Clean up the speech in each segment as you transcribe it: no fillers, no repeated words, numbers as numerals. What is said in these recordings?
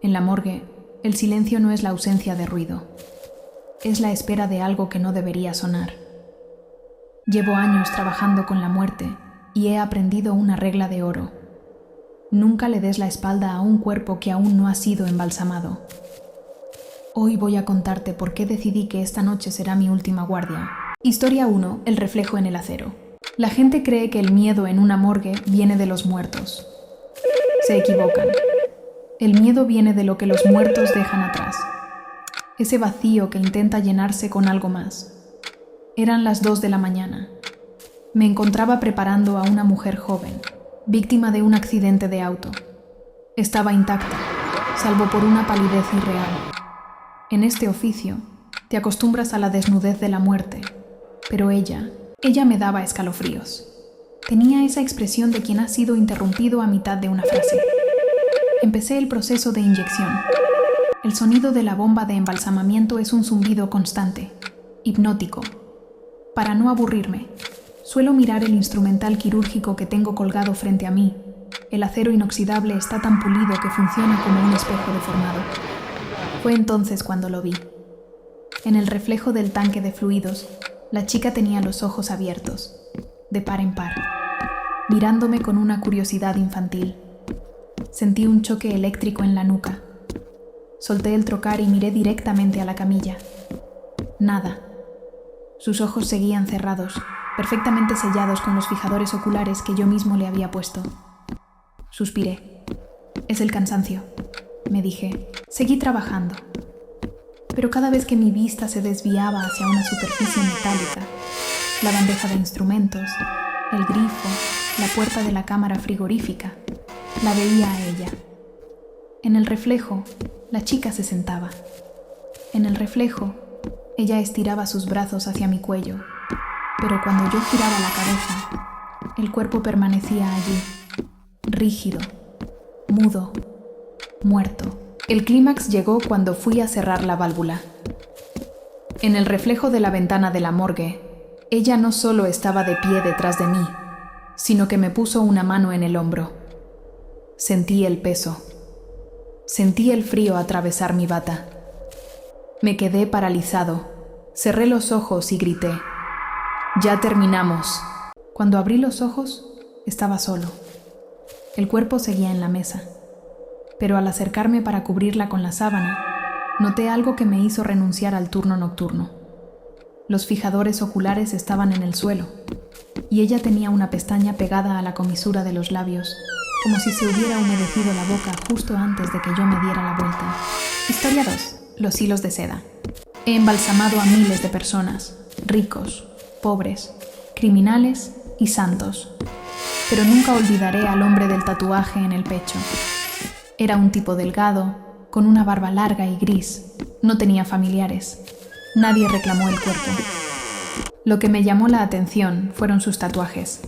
En la morgue, el silencio no es la ausencia de ruido. Es la espera de algo que no debería sonar. Llevo años trabajando con la muerte y he aprendido una regla de oro. Nunca le des la espalda a un cuerpo que aún no ha sido embalsamado. Hoy voy a contarte por qué decidí que esta noche será mi última guardia. Historia 1. El reflejo en el acero. La gente cree que el miedo en una morgue viene de los muertos. Se equivocan. El miedo viene de lo que los muertos dejan atrás. Ese vacío que intenta llenarse con algo más. Eran las 2 de la mañana. Me encontraba preparando a una mujer joven, víctima de un accidente de auto. Estaba intacta, salvo por una palidez irreal. En este oficio, te acostumbras a la desnudez de la muerte, pero ella me daba escalofríos. Tenía esa expresión de quien ha sido interrumpido a mitad de una frase. Empecé el proceso de inyección. El sonido de la bomba de embalsamamiento es un zumbido constante, hipnótico. Para no aburrirme, suelo mirar el instrumental quirúrgico que tengo colgado frente a mí. El acero inoxidable está tan pulido que funciona como un espejo deformado. Fue entonces cuando lo vi. En el reflejo del tanque de fluidos, la chica tenía los ojos abiertos, de par en par, mirándome con una curiosidad infantil. Sentí un choque eléctrico en la nuca. Solté el trocar y miré directamente a la camilla. Nada. Sus ojos seguían cerrados, perfectamente sellados con los fijadores oculares que yo mismo le había puesto. Suspiré. Es el cansancio, me dije. Seguí trabajando. Pero cada vez que mi vista se desviaba hacia una superficie metálica, la bandeja de instrumentos, el grifo, la puerta de la cámara frigorífica, la veía a ella. En el reflejo, la chica se sentaba. En el reflejo, ella estiraba sus brazos hacia mi cuello, pero cuando yo giraba la cabeza, el cuerpo permanecía allí, rígido, mudo, muerto. El clímax llegó cuando fui a cerrar la válvula. En el reflejo de la ventana de la morgue, ella no solo estaba de pie detrás de mí, sino que me puso una mano en el hombro. Sentí el peso. Sentí el frío atravesar mi bata. Me quedé paralizado. Cerré los ojos y grité. «Ya terminamos». Cuando abrí los ojos, estaba solo. El cuerpo seguía en la mesa. Pero al acercarme para cubrirla con la sábana, noté algo que me hizo renunciar al turno nocturno. Los fijadores oculares estaban en el suelo, y ella tenía una pestaña pegada a la comisura de los labios, como si se hubiera humedecido la boca justo antes de que yo me diera la vuelta. Historia 2. Los hilos de seda. He embalsamado a miles de personas, ricos, pobres, criminales y santos. Pero nunca olvidaré al hombre del tatuaje en el pecho. Era un tipo delgado, con una barba larga y gris. No tenía familiares. Nadie reclamó el cuerpo. Lo que me llamó la atención fueron sus tatuajes.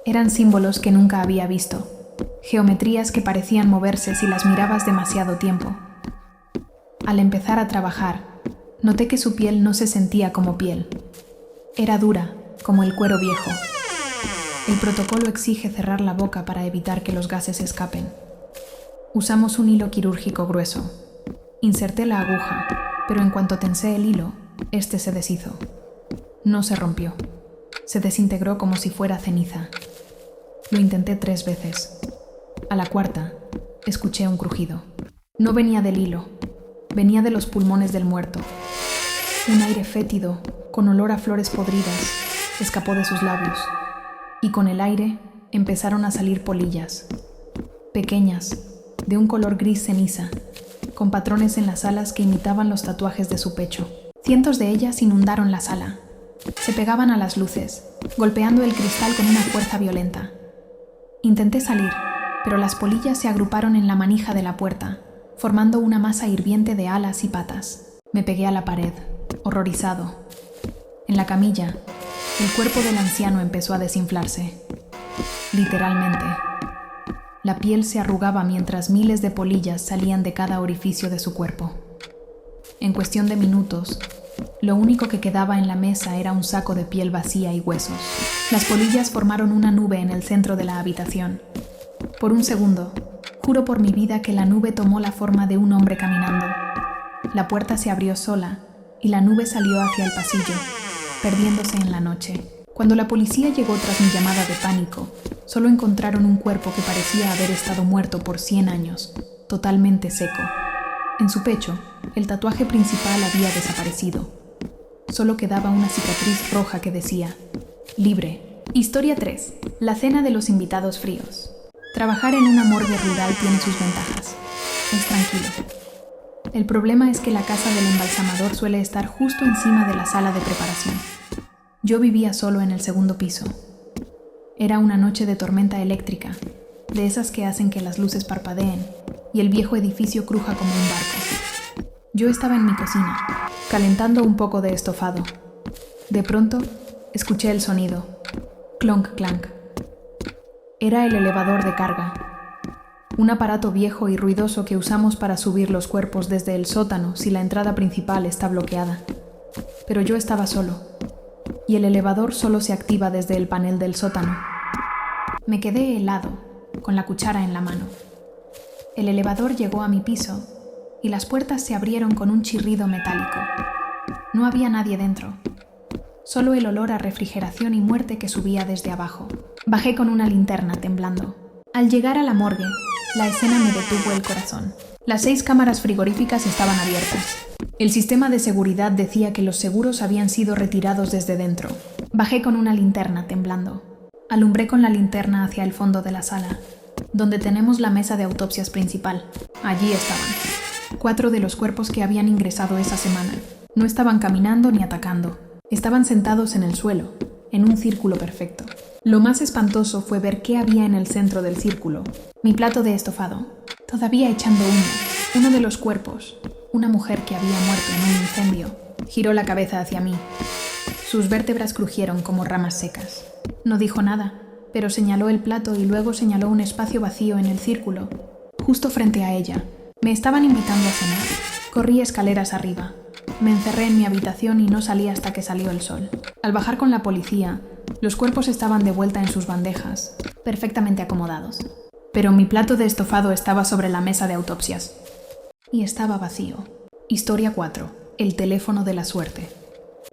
Eran símbolos que nunca había visto. Geometrías que parecían moverse si las mirabas demasiado tiempo. Al empezar a trabajar, noté que su piel no se sentía como piel. Era dura, como el cuero viejo. El protocolo exige cerrar la boca para evitar que los gases escapen. Usamos un hilo quirúrgico grueso. Inserté la aguja, pero en cuanto tensé el hilo, este se deshizo. No se rompió. Se desintegró como si fuera ceniza. Lo intenté 3 veces. A la cuarta, escuché un crujido. No venía del hilo, venía de los pulmones del muerto. Un aire fétido, con olor a flores podridas, escapó de sus labios, y con el aire empezaron a salir polillas, pequeñas, de un color gris ceniza, con patrones en las alas que imitaban los tatuajes de su pecho. Cientos de ellas inundaron la sala. Se pegaban a las luces, golpeando el cristal con una fuerza violenta. Intenté salir, pero las polillas se agruparon en la manija de la puerta, formando una masa hirviente de alas y patas. Me pegué a la pared, horrorizado. En la camilla, el cuerpo del anciano empezó a desinflarse. Literalmente. La piel se arrugaba mientras miles de polillas salían de cada orificio de su cuerpo. En cuestión de minutos, lo único que quedaba en la mesa era un saco de piel vacía y huesos. Las polillas formaron una nube en el centro de la habitación. Por un segundo, Juro por mi vida que la nube tomó la forma de un hombre caminando. La puerta se abrió sola y la nube salió hacia el pasillo, perdiéndose en la noche. Cuando la policía llegó tras mi llamada de pánico, solo encontraron un cuerpo que parecía haber estado muerto por 100 años, totalmente seco. En su pecho, el tatuaje principal había desaparecido. Solo quedaba una cicatriz roja que decía: libre. Historia 3. La cena de los invitados fríos. Trabajar en una morgue rural tiene sus ventajas. Es tranquilo. El problema es que la casa del embalsamador suele estar justo encima de la sala de preparación. Yo vivía solo en el segundo piso. Era una noche de tormenta eléctrica, de esas que hacen que las luces parpadeen y el viejo edificio cruja como un barco. Yo estaba en mi cocina, calentando un poco de estofado. De pronto, escuché el sonido. Clonk, clank. Era el elevador de carga. Un aparato viejo y ruidoso que usamos para subir los cuerpos desde el sótano si la entrada principal está bloqueada. Pero yo estaba solo, y el elevador solo se activa desde el panel del sótano. Me quedé helado, con la cuchara en la mano. El elevador llegó a mi piso, y las puertas se abrieron con un chirrido metálico. No había nadie dentro, solo el olor a refrigeración y muerte que subía desde abajo. Bajé con una linterna temblando. Al llegar a la morgue, la escena me detuvo el corazón. Las 6 cámaras frigoríficas estaban abiertas. El sistema de seguridad decía que los seguros habían sido retirados desde dentro. Bajé con una linterna temblando. Alumbré con la linterna hacia el fondo de la sala, donde tenemos la mesa de autopsias principal. Allí estaban 4 de los cuerpos que habían ingresado esa semana. No estaban caminando ni atacando. Estaban sentados en el suelo, en un círculo perfecto. Lo más espantoso fue ver qué había en el centro del círculo. Mi plato de estofado, todavía echando humo. Uno de los cuerpos, una mujer que había muerto en un incendio, giró la cabeza hacia mí. Sus vértebras crujieron como ramas secas. No dijo nada, pero señaló el plato y luego señaló un espacio vacío en el círculo, justo frente a ella. Me estaban invitando a cenar. Corrí escaleras arriba. Me encerré en mi habitación y no salí hasta que salió el sol. Al bajar con la policía, los cuerpos estaban de vuelta en sus bandejas, perfectamente acomodados. Pero mi plato de estofado estaba sobre la mesa de autopsias. Y estaba vacío. Historia 4. El teléfono de la suerte.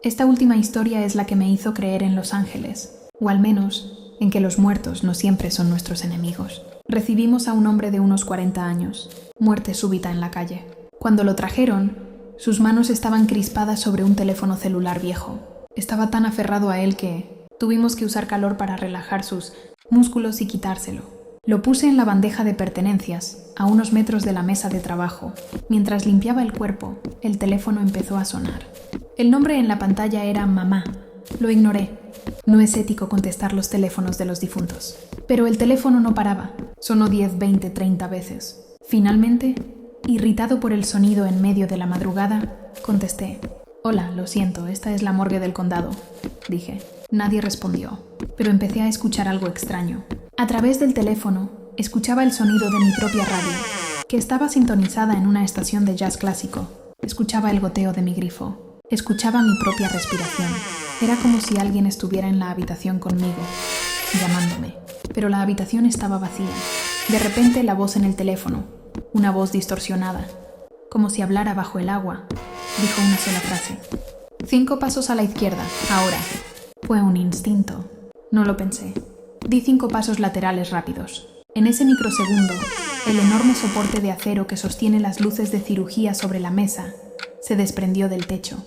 Esta última historia es la que me hizo creer en los ángeles, o al menos en que los muertos no siempre son nuestros enemigos. Recibimos a un hombre de unos 40 años, muerte súbita en la calle. Cuando lo trajeron, sus manos estaban crispadas sobre un teléfono celular viejo. Estaba tan aferrado a él que tuvimos que usar calor para relajar sus músculos y quitárselo. Lo puse en la bandeja de pertenencias, a unos metros de la mesa de trabajo. Mientras limpiaba el cuerpo, el teléfono empezó a sonar. El nombre en la pantalla era Mamá. Lo ignoré. No es ético contestar los teléfonos de los difuntos. Pero el teléfono no paraba. Sonó 10, 20, 30 veces. Finalmente, irritado por el sonido en medio de la madrugada, contesté. «Hola, lo siento, esta es la morgue del condado», dije. Nadie respondió, pero empecé a escuchar algo extraño. A través del teléfono, escuchaba el sonido de mi propia radio, que estaba sintonizada en una estación de jazz clásico. Escuchaba el goteo de mi grifo. Escuchaba mi propia respiración. Era como si alguien estuviera en la habitación conmigo, llamándome. Pero la habitación estaba vacía. De repente, la voz en el teléfono, una voz distorsionada, como si hablara bajo el agua, dijo una sola frase. 5 pasos a la izquierda, ahora. Fue un instinto. No lo pensé. Di 5 pasos laterales rápidos. En ese microsegundo, el enorme soporte de acero que sostiene las luces de cirugía sobre la mesa se desprendió del techo.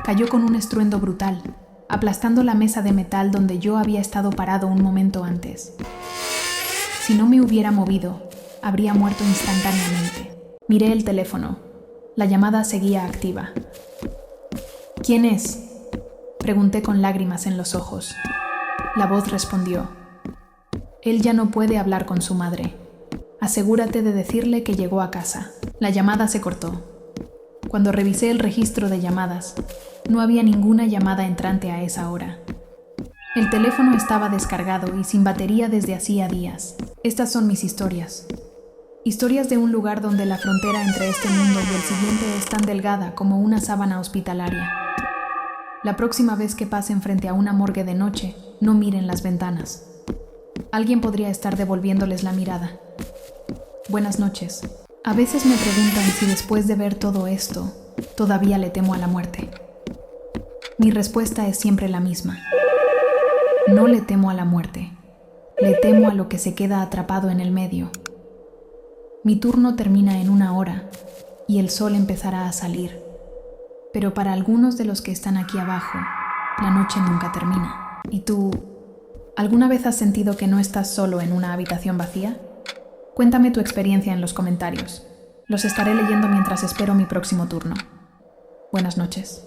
Cayó con un estruendo brutal, aplastando la mesa de metal donde yo había estado parado un momento antes. Si no me hubiera movido, habría muerto instantáneamente. Miré el teléfono. La llamada seguía activa. «¿Quién es?», pregunté con lágrimas en los ojos. La voz respondió. «Él ya no puede hablar con su madre. Asegúrate de decirle que llegó a casa». La llamada se cortó. Cuando revisé el registro de llamadas, no había ninguna llamada entrante a esa hora. El teléfono estaba descargado y sin batería desde hacía días. Estas son mis historias. Historias de un lugar donde la frontera entre este mundo y el siguiente es tan delgada como una sábana hospitalaria. La próxima vez que pasen frente a una morgue de noche, no miren las ventanas. Alguien podría estar devolviéndoles la mirada. Buenas noches. A veces me preguntan si después de ver todo esto, todavía le temo a la muerte. Mi respuesta es siempre la misma. No le temo a la muerte. Le temo a lo que se queda atrapado en el medio. Mi turno termina en 1 hora y el sol empezará a salir. Pero para algunos de los que están aquí abajo, la noche nunca termina. ¿Y tú, alguna vez has sentido que no estás solo en una habitación vacía? Cuéntame tu experiencia en los comentarios. Los estaré leyendo mientras espero mi próximo turno. Buenas noches.